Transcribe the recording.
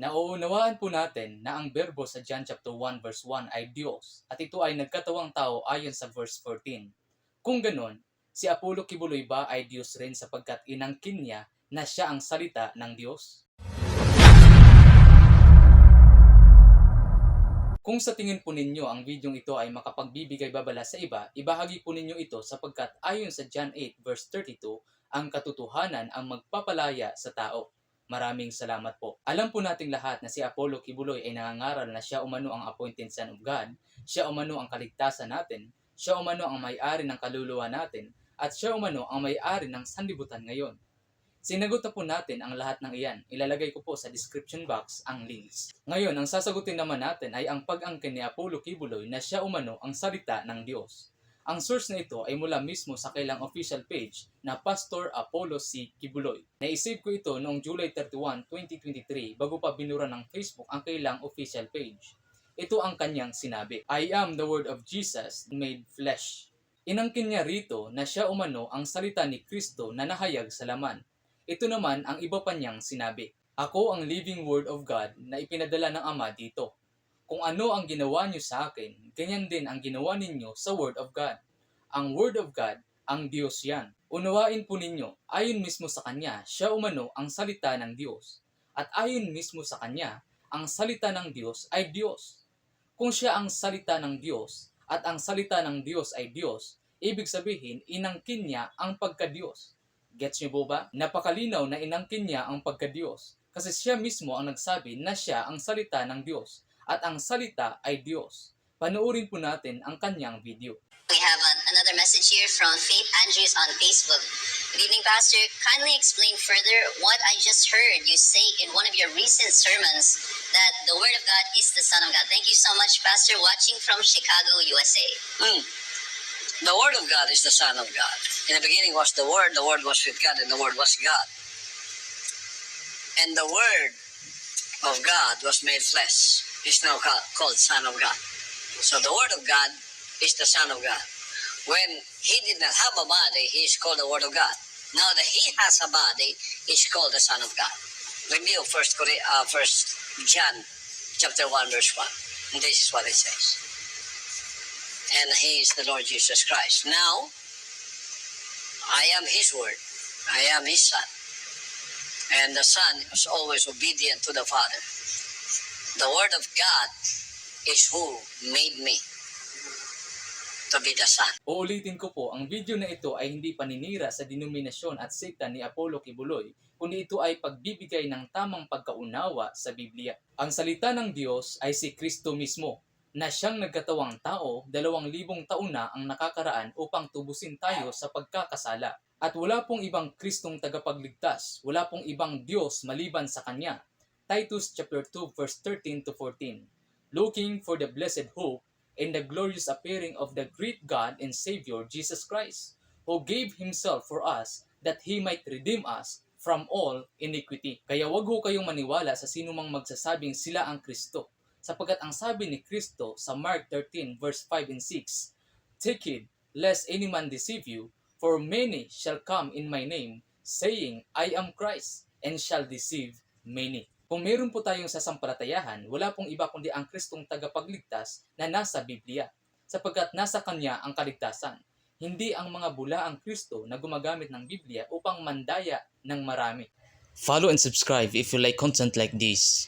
Nauunawaan po natin na ang berbo sa John chapter 1 verse 1 ay Diyos at ito ay nagkatawang tao ayon sa verse 14. Kung ganon, si Apollo Kibuloy ba ay Diyos rin sapagkat inangkin niya na siya ang salita ng Diyos? Kung sa tingin po ninyo ang videong ito ay makapagbibigay babala sa iba, ibahagi po ninyo ito sapagkat ayon sa John 8 verse 32, ang katotohanan ang magpapalaya sa tao. Maraming salamat po. Alam po nating lahat na si Apollo Kibuloy ay nangangaral na siya umano ang appointed son of God, siya umano ang kaligtasan natin, siya umano ang may-ari ng kaluluwa natin, at siya umano ang may-ari ng sanlibutan ngayon. Sinagot na po natin ang lahat ng iyan. Ilalagay ko po sa description box ang links. Ngayon, ang sasagutin naman natin ay ang pag-angkin ni Apollo Kibuloy na siya umano ang salita ng Diyos. Ang source na ito ay mula mismo sa kailang official page na Pastor Apollo C. Kibuloy. Naisave ko ito noong July 31, 2023 bago pa binura ng Facebook ang kailang official page. Ito ang kanyang sinabi, I am the word of Jesus made flesh. Inangkin niya rito na siya umano ang salita ni Kristo na nahayag sa laman. Ito naman ang iba pa niyang sinabi, ako ang living word of God na ipinadala ng Ama dito. Kung ano ang ginawa niyo sa akin, ganyan din ang ginawa ninyo sa Word of God. Ang Word of God, ang Diyos yan. Unawain po ninyo, ayon mismo sa Kanya, siya umano ang salita ng Diyos. At ayon mismo sa Kanya, ang salita ng Diyos ay Diyos. Kung siya ang salita ng Diyos, at ang salita ng Diyos ay Diyos, ibig sabihin, inangkin niya ang pagka-Diyos. Gets niyo po ba? Napakalinaw na inangkin niya ang pagka-Diyos. Kasi siya mismo ang nagsabi na siya ang salita ng Diyos. At ang salita ay Diyos. Panoorin po natin ang kanyang video. We have another message here from Faith Andrews on Facebook. Good evening, Pastor. Kindly explain further what I just heard you say in one of your recent sermons that the Word of God is the Son of God. Thank you so much, Pastor, watching from Chicago, USA. The Word of God is the Son of God. In the beginning was the Word was with God, and the Word was God. And the Word of God was made flesh. Is now called Son of God. So the Word of God is the Son of God. When He did not have a body, He is called the Word of God. Now that He has a body, He is called the Son of God. Review 1 John chapter 1 verse 1. And this is what it says. And He is the Lord Jesus Christ. Now, I am His Word. I am His Son. And the Son is always obedient to the Father. The Word of God is who made me to be the Son. Uulitin ko po, ang video na ito ay hindi paninira sa denominasyon at sekta ni Apollo Kibuloy, kundi ito ay pagbibigay ng tamang pagkaunawa sa Biblia. Ang salita ng Diyos ay si Kristo mismo, na siyang nagkatawang tao 2,000 taon na ang nakakaraan upang tubusin tayo sa pagkakasala. At wala pong ibang Kristong tagapagligtas, wala pong ibang Diyos maliban sa Kanya. Titus chapter 2 verse 13 to 14. Looking for the blessed hope and the glorious appearing of the great God and Savior Jesus Christ, who gave Himself for us that He might redeem us from all iniquity. Kaya wag ho kayong maniwala sa sinumang magsasabing sila ang Kristo, sapagkat ang sabi ni Kristo sa Mark 13 verse 5 and 6, take heed lest any man deceive you, for many shall come in my name, saying, I am Christ, and shall deceive many. Kung meron po tayong sasampalatayahan, wala pong iba kundi ang Kristong tagapagligtas na nasa Biblia, sapagkat nasa Kanya ang kaligtasan. Hindi ang mga bulaang Kristo na gumagamit ng Biblia upang mandaya ng marami. Follow and subscribe if you like content like this.